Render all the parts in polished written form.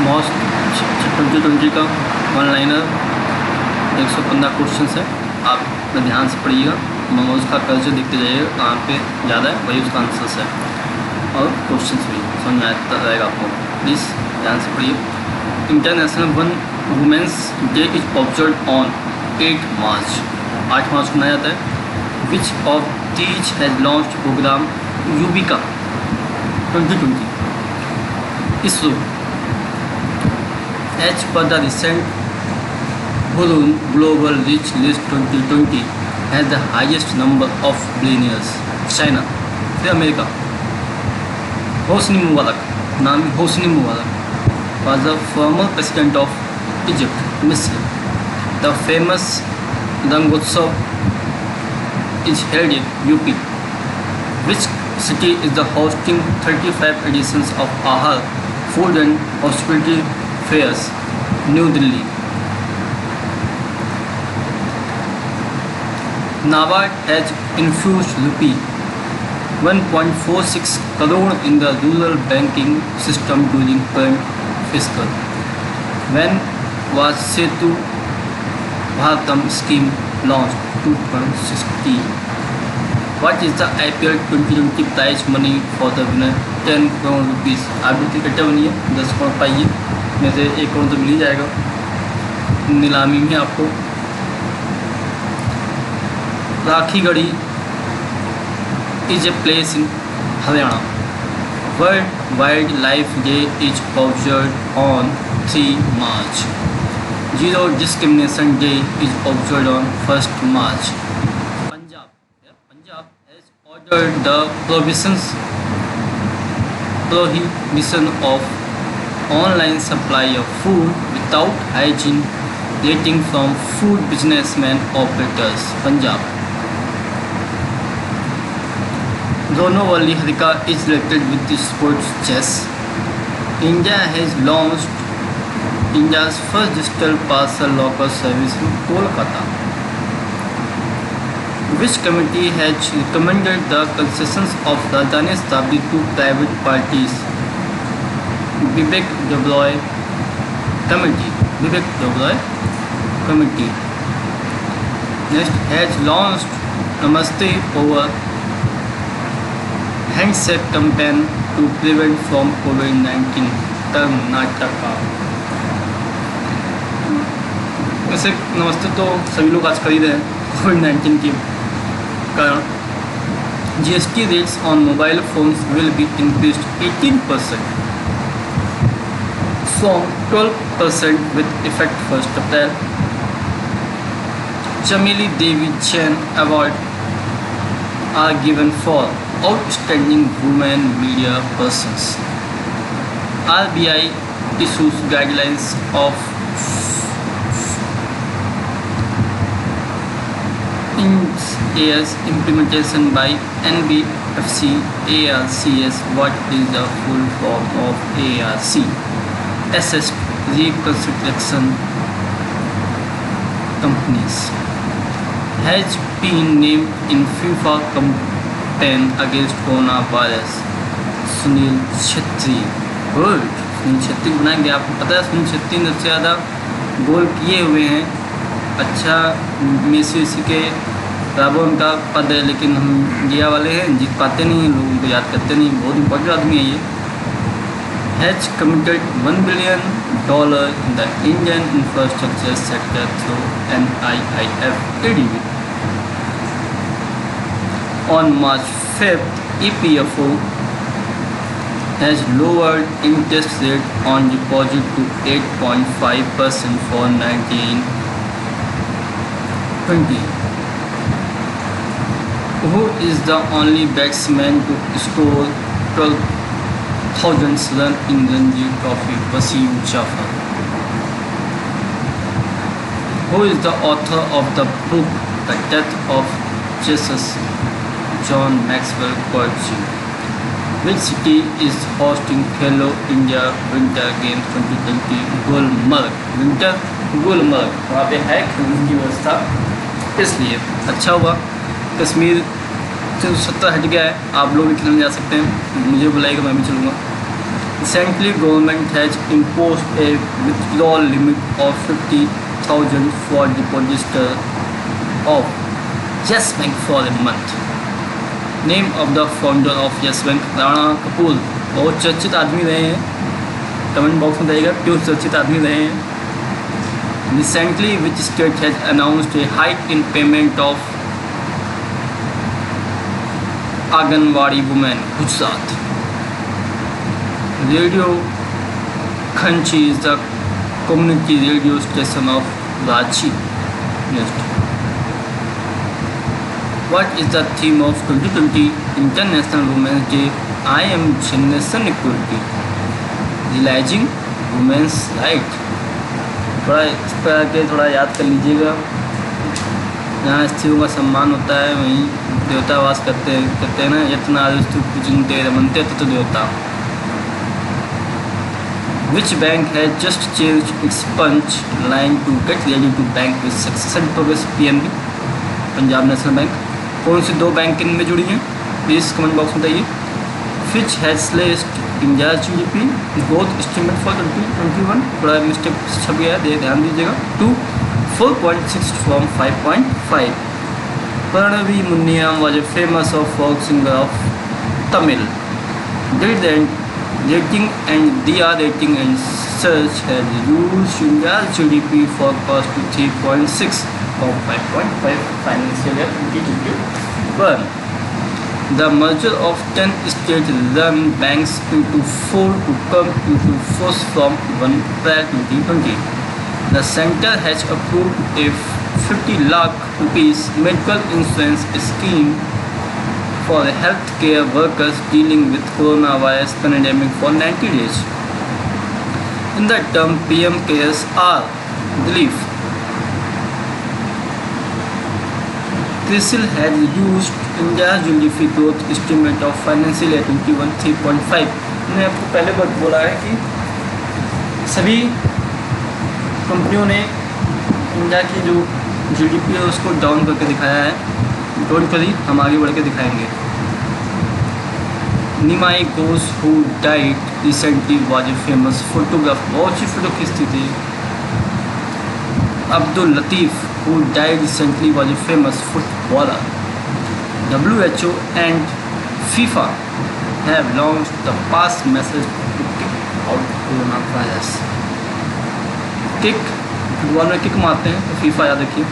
Most 2020 का one liner 115 question है। आप ध्यान से पढ़िएगा, उसका कर्ज देखते जाइएगा कहाँ पे ज़्यादा है, वही उसका आंसर्स है और क्वेश्चन भी समझ में आता रहेगा आपको। प्लीज़ ध्यान से पढ़िए। International women's day is observe on 8 March, 8 मार्च को मनाया जाता है। Which of these has launch program Yuvika 2020? ISRO as per the recent global rich list 2020 has the highest number of billionaires. China, फिर अमेरिका। होस्नी मुबारक, नाम Hosni Mubarak was the former president of Egypt, Misr. The famous Rangotsav is held in UP. Which city is the hosting 35 editions of Ahar Food and Hospitality Fairs? New Delhi. NABARD has infused rupee 1.46 crore in the rural banking system during current fiscal. When was Setu Bharatam scheme launched? 2016. What is the IPL 2020 prize money for the winner? 10 crore rupees. आप भी ticket बनी है, 10 करोड़ पाइए, में से 1 करोड़ तो मिल ही जाएगा नीलामी में आपको। Rakhigarhi is a place in Haryana. World Wildlife Day is observed on 3 March. Zero Discrimination Day is observed on 1st March. Punjab has ordered the prohibition of online supply of food without hygiene rating from food businessmen operators. Punjab. Ronowali Harika is related with the sports chess. India has launched India's first digital parcel locker service in Kolkata. Which committee has recommended the concessions of Rajdhani Shatabdi to private parties? Vivek Oberoi Committee. Vivek Oberoi Committee. Next, has launched Namaste over handshake campaign to prevent from COVID-19. Karnataka. वैसे नमस्ते तो सभी लोग आज कर ही रहे हैं कोविड-19 के कारण। GST rates on mobile phones will be increased 18% from 12% with effect 1st April. Chameli Devi Jain Award are given for outstanding women media persons. RBI issues guidelines of INS implementation by NBFC ARCS. What is the full form of ARC? Assessed Reconstruction Companies. Has been named in FIFA campaign against coronavirus. Sunil Chhetri. Good, Sunil Chhetri बनाएंगे। आपको पता है सुनील छेत्री ने सबसे ज़्यादा गोल किए हुए हैं। अच्छा मेसी के बराबर उनका पद है, लेकिन हम इंडिया वाले हैं जीत पाते नहीं, लोग उनको याद करते नहीं। बहुत इंपॉर्टेंट आदमी है ये। Has committed $1 billion in the Indian infrastructure sector through NIIF ADB. On March 5th, EPFO has lowered interest rate on deposit to 8.5% for 1920. Who is the only batsman to score 12,000 runs in Ranji Trophy? Wasim Jafar. Who is the author of the book The Death of Jesus? John Maxwell Coetzee. Which city is hosting Khelo India Winter Games 2020? Gulmarg. Winter Gulmarg, वहाँ पे है खेलने की व्यवस्था, इसलिए अच्छा हुआ कश्मीर 370 हट गया है, आप लोग भी खेलने जा सकते हैं, मुझे बुलाएगा मैं भी चलूँगा। Recently, government has imposed a withdrawal limit of 50,000 for depositors of Yes Bank for a month. Name of the founder of Yes Bank, Rana Kapoor. बहुत चर्चित आदमी रहे हैं, कमेंट बॉक्स में बताइएगा क्यों चर्चित आदमी रहे हैं। Recently, which state has announced a hike in payment of anganwadi women? Gujarat. Radio Khanchi is the community radio station of Ranchi. Next. What is the theme of 2020 International Women's Day? I am Generation Equality. Realizing Women's Right. थोड़ा इस पर आके थोड़ा याद कर लीजिएगा। जहाँ स्त्रियों का सम्मान होता है वहीं देवता वास कहते हैं ना, यत्न आदुस्तु पूजनते रमन्ते ततो देवता। Which bank has just changed its punch line to get ready to bank with success and progress? PNB, Punjab national bank. कौन सी दो बैंक इनमें जुड़ी हैं प्लीज़ कमेंट बॉक्स में बताइए। Which has slashed India's GDP growth estimate for 2021? थोड़ा mistake छप गया है, ध्यान दीजिएगा। 4.6 from 5.5. Pranavi Munniyam was a famous folk singer of Tamil. Rating and DR rating and search has used India's GDP forecast to 3.6 from 5.5 financial year 2021. The merger of 10 state-run banks into 4 to come into force from 1 April 2020. The centre has approved a 50 lakh rupees medical insurance scheme for healthcare workers dealing with coronavirus pandemic for 90 days. In the term PM Cares R relief, CRISIL has used India's GDP growth estimate of financial year 21 3.5. मैंने आपको पहले बार बोला है कि सभी कंपनियों ने India की जो GDP है उसको डाउन करके दिखाया है। डोंट वरी, हम आगे बढ़ के दिखाएंगे। Nimai Ghosh who died recently was a famous photographer. बहुत अच्छी फोटो खींचती थी। Abdul Latif who died recently was a famous footballer. WHO and FIFA have launched the pass message to kick out coronavirus. Kick, football में किक मारते हैं तो फीफा याद रखिए।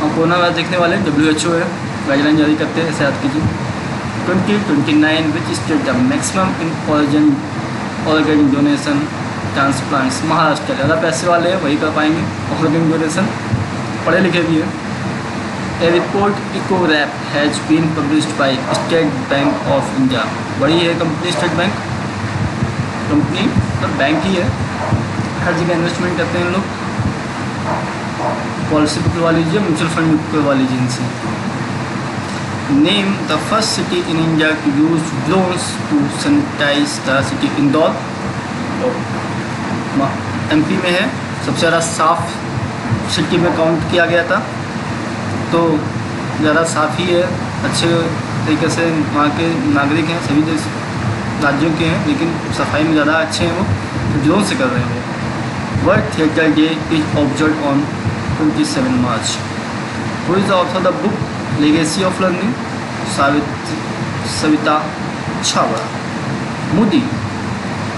और कोरोना वायरस देखने वाले WHO है, गाइडलाइन जारी करते हैं, ऐसे याद कीजिए। 2029 which state the maximum in organ donation transplants? Maharashtra. ज़्यादा पैसे वाले हैं वही कर पाएंगे ऑर्गन डोनेशन, पढ़े लिखे भी हैं। A report Ecowrap has been published by State Bank of India. बड़ी है कंपनी स्टेट बैंक, कंपनी तो बैंक ही है, हर जगह इन्वेस्टमेंट करते हैं लोग। पॉलिसी बुकवा लीजिए, म्यूचुअल फंड बुकवा लीजिए इनसे। Name the first city in India to use drones to sanitize the city. Indore MP में है, सबसे ज़्यादा साफ सिटी में काउंट किया गया था, तो ज़्यादा साफ ही है, अच्छे तरीके से वहाँ के नागरिक हैं, सभी राज्यों के हैं, लेकिन सफाई में ज़्यादा अच्छे हैं वो, तो ड्रोन से कर रहे हैं वो। World theatre day is observe on 27 March. Who is the author the book legacy of learning? Savita Chhabra. Modi,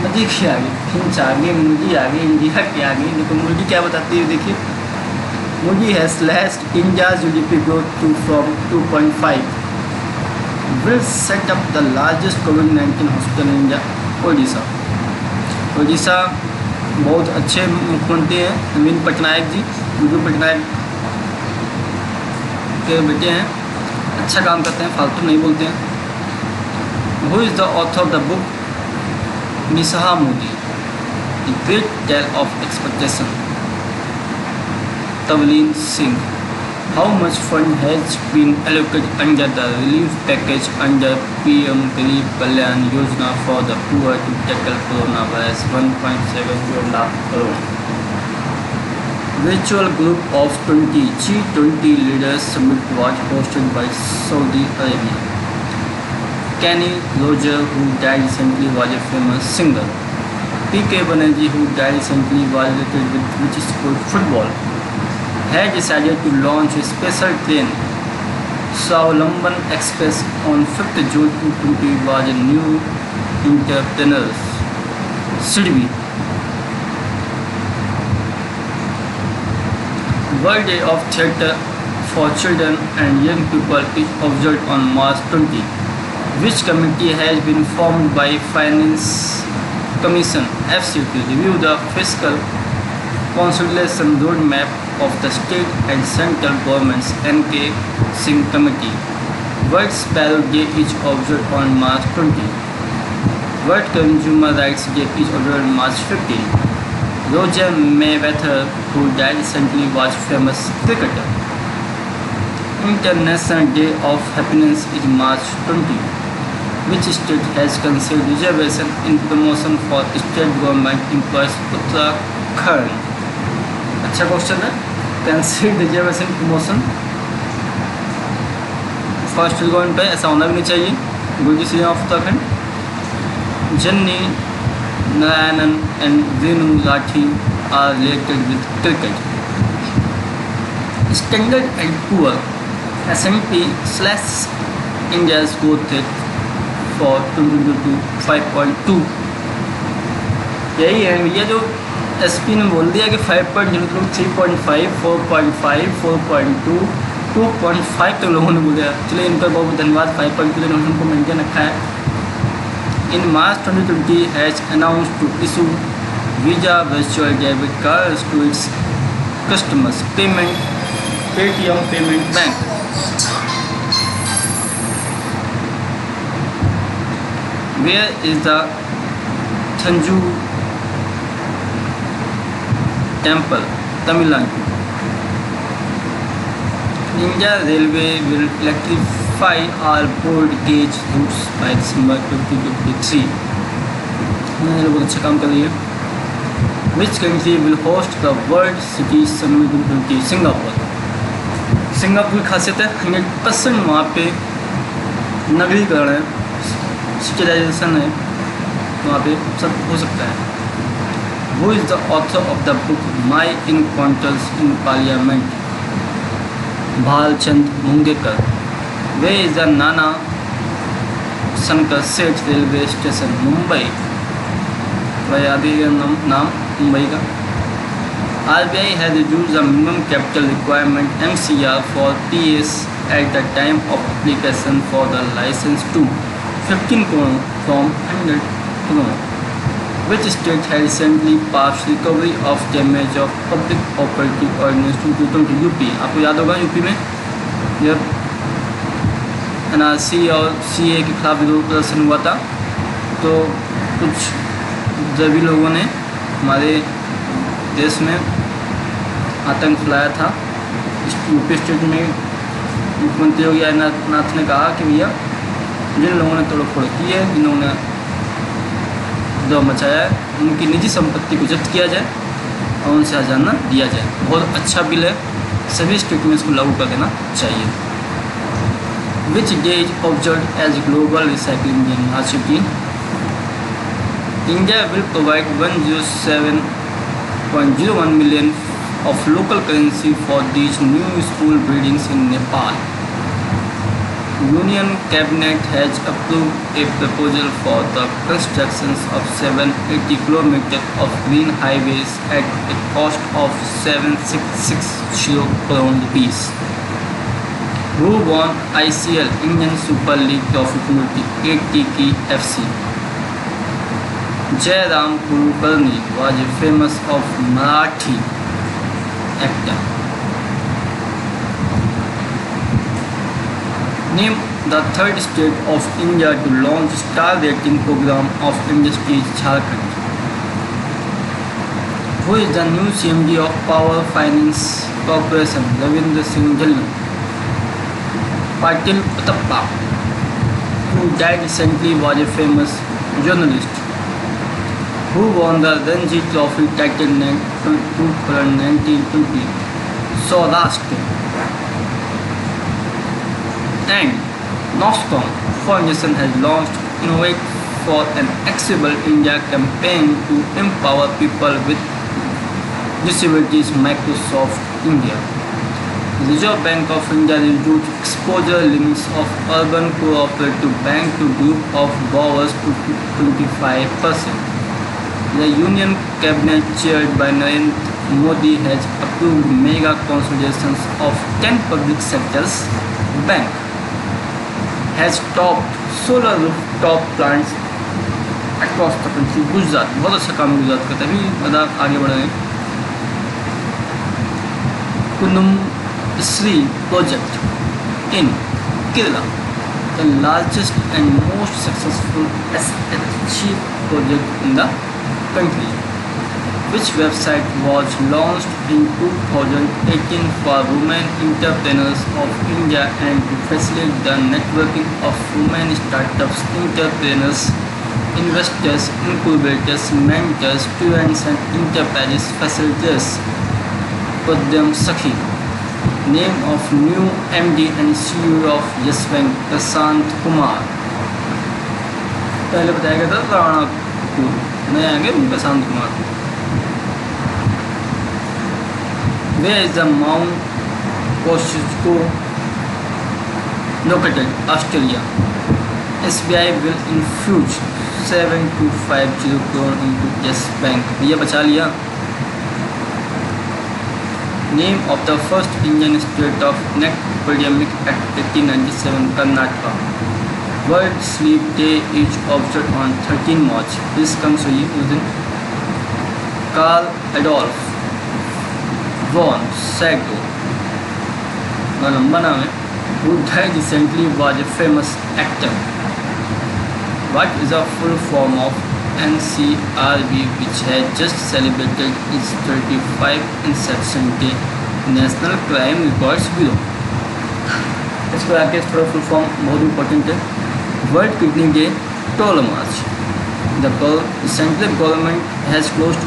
नदी के आगे फिंच आगे, मुर्गी आगे, इंडिया के आगे, देखो मुर्गी क्या बताती है, देखिए। Modi has slashed India's GDP growth to from 2.5। Will set up the largest COVID-19 hospital in India. Odisha बहुत अच्छे मुख्यमंत्री हैं, नवीन पटनायक जी, विजू पटनायक के बेटे हैं, अच्छा काम करते हैं, फालतू नहीं बोलते हैं। Who is the author of the book? Messiah Modi, the great tale of expectation. Tavleen Singh. How much fund has been allocated under the relief package under PM Garib Kalyan Yojana for the poor to tackle corona virus? 1.70 lakh crore. Virtual group of 20 G20 leaders summit was hosted by Saudi Arabia. Kenny Roger, who died recently, was a famous singer. P.K. Banerjee, who died recently, was related with which sport? Football. Had decided to launch a special train, Swawalamban Express, on 5th June 2020 was a new entrepreneurs. Sydney. World Day of Theatre for Children and Young People is observed on March 20, which committee has been formed by Finance Commission (FC) to review the fiscal consolidation roadmap of the state and central governments. N.K. Singh Committee. World Sparrow Day is observed on March 20. World Consumer Rights Day is observed on March 15. Roger Mayweather, who died recently, was famous cricketer. International Day of Happiness is March 20. Which state has considered reservation in promotion for state government employees? Uttarakhand. अच्छा question है. Consider reservation promotion for state government पे ऐसा होना भी नहीं चाहिए. गुजरात सी of Uttarakhand. जन्नी Narayanan and Venu Rathi are related with cricket. Standard and Poor S&P / India's growth rate for 2022 5.2. यही है भैया जो SP ने बोल दिया कि 5.0 3.5 4.5 4.2 2.5 तो लोगों ने बोल दिया. चलिए इनका बहुत धन्यवाद. 5.2 ने उनको मेंटेन रखा है. In March 2020 has announced to issue Visa virtual debit cards to its customers. Paytm Payment Bank. Where is the Thanju Temple, Tamil Nadu? India Railway will electrify all broad gauge routes by December 2023. बहुत अच्छा काम कर रही है. Which country will host the World City Summit 2020? Singapore. Singapore की खासियत है 100% वहाँ पे नगरीकरण है, सिटीलाइजेशन है, वहाँ पे सब हो सकता है. Who is the author of the book My Encounters in Parliament? Bhalchand Mungekar. Where is the Nana Shankar Seth Railway Station? Mumbai. वह याद है नाम मुंबई का. RBI has reduced the minimum capital requirement (MCR) for TS at the time of application for the license to 15 crore from 100 crore. Which state has recently passed recovery of damage of public property ordinance 2020? UP. आपको याद होगा UP में जब NRC और CA के खिलाफ विरोध प्रदर्शन हुआ था तो कुछ द्रवी लोगों ने हमारे देश में आतंक फैलाया था. यूपी स्टेट में मुख्यमंत्री योगी आदित्यनाथ ने कहा कि भैया जिन लोगों ने तोड़फोड़ की है, जिन्होंने दो मचाया है, उनकी निजी संपत्ति को जब्त किया जाए और उनसे हर्जाना दिया जाए. बहुत अच्छा बिल है, सभी स्टेट में इसको लागू कर देना चाहिए. Which day is observed as Global Recycling Day? March 18. India will provide 107.01 million of local currency for these new school buildings in Nepal. Union Cabinet has approved a proposal for the construction of 780 kilometers of green highways at a cost of 7,660 crore rupees. Who won ICL Indian Super League Trophy 2018 की FC? Jairam Kulkarni was a famous of Marathi actor. Name the third state of India to launch star rating program of industries. Jharkhand. Who is the new CMD of Power Finance Corporation? Ravindra Singh Dhillon. Patil Patappa, who died recently, was a famous journalist. who won the Ranji Trophy title in 2019-20. Saurashtra and NOSCOM Foundation has launched Innovate for an Accessible India campaign to empower people with disabilities. Microsoft India. Reserve Bank of India reduced exposure limits of Urban Cooperative Bank to group of borrowers to 25%. The Union Cabinet chaired by Narendra Modi has approved mega consolidations of 10 public sectors. Bank has topped solar rooftop plants across the country. Gujarat बहुत अच्छा काम गुजरात का, तभी मतलब आगे बढ़ रहे हैं. कुनुम Sri project in Kerala, the largest and most successful SHG project in the country, which website was launched in 2018 for women entrepreneurs of India and to facilitate the networking of women startups, entrepreneurs, investors, incubators, mentors, students and enterprises facilitators. Udyam Sakhi. Name of new MD and CEO of Yes Bank, Prashant Kumar. पहले बताया गया था राणा कपूर, नए आएंगे Prashant Kumar. Where is the Mount Kosciuszko located? Australia. SBI will infuse 7250 crore into Yes Bank. ये बचा लिया. Name of the first Indian state of net epidemic at 1897, Karnataka. World Sleep Day is observed on 13 March. This comes to you using Carl Adolf von Sago. The लंबा नाम है. Who died recently was a famous actor. What is the full form of NCRB, which has just celebrated its 35th inception day? National Crime Records Bureau. इसको आके थोड़ा full form बहुत important है. World Kidney Day 12 March. The central government has closed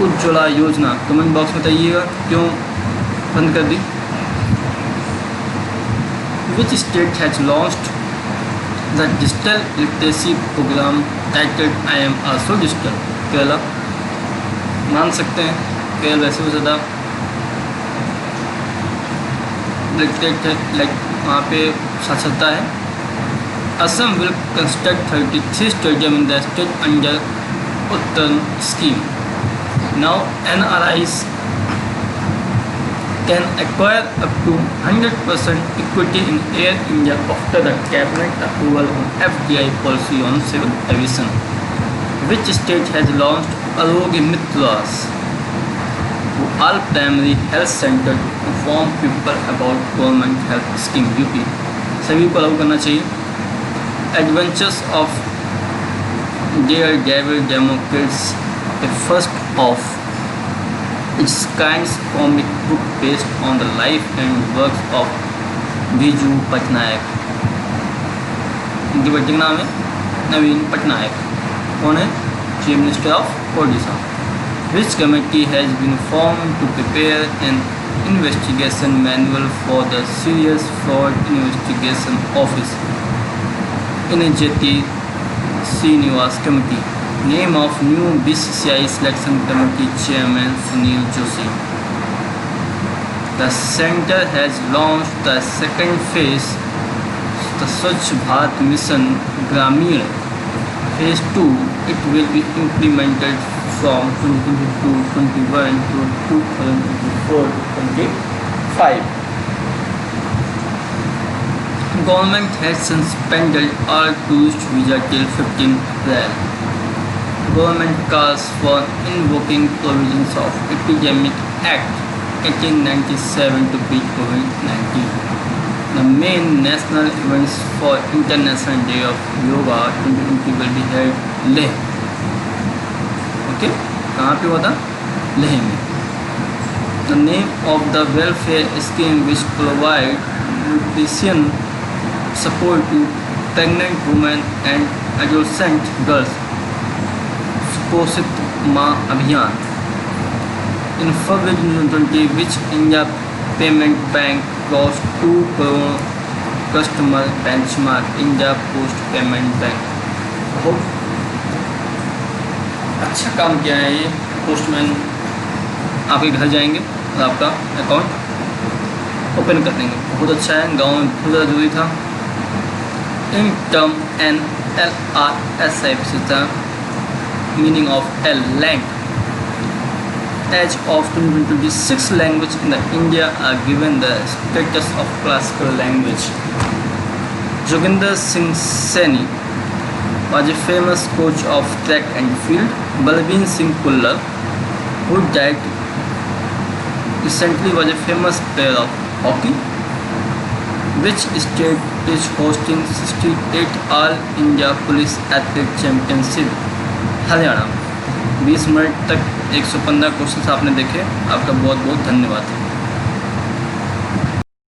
Ujjwala Yojana. Comment box में बताइएगा क्यों बंद कर दी. Which state has launched the digital literacy programme titled I am also digital? Kerala. मान सकते हैं केरल वैसे भी ज़्यादा लिटरेट है, लाइक वहाँ पे साक्षरता है. Assam will construct 33 stadium in the state under Uttaran scheme. Now NRIs can acquire up to 100% equity in Air India after the cabinet approval on FDI policy on civil aviation. Which state has launched Arogya Mitras, all primary health center to inform people about government health scheme? UP. सभी को allow करना चाहिए. Adventures of Daredevil Democrats, the first of its kind comic book based on the life and works of Biju Patnaik. इनके बेटे का नाम है नवीन पटनायक. कौन है? Chief minister of Odisha. Which committee has been formed to prepare an investigation manual for the Serious Fraud Investigation Office? Inajati Srinivas Committee. Name of new BCCI Selection Committee Chairman Sunil Joshi. The center has launched the second phase, the Swachh Bharat Mission Gramin. Phase 2, it will be implemented from 2022-21 to 2024-25. Government has suspended all tourist visa till 15 April. Government calls for invoking provisions of Epidemic Act 1897 to beat COVID-19. The main national events for International Day of Yoga 2020 will be held Leh. Okay, कहाँ पे हुआ था? लेह में. The name of the welfare scheme which provide nutrition support to pregnant women and adolescent girls. पोषित माँ अभियान। इन February 2020, which India Payment Bank crossed 2 crore customer benchmark. India Post Payment Bank बहुत अच्छा काम किया है ये। पोस्टमैन आपके घर जाएंगे और आपका अकाउंट ओपन कर देंगे, बहुत अच्छा है। गांव में बहुत ज़्यादा जरूरी था। In term an LRSIP is the meaning of a land. As of 2026, language in the India are given the status of classical language. Joginder Singh Saini was a famous coach of track and field. Balbir Singh Kullar, who died recently, was a famous player of hockey. Which state is hosting 68th All India Police Athlete Championship? Haryana. 20 minute तक 115 question आपने देखे, आपका बहुत बहुत धन्यवाद।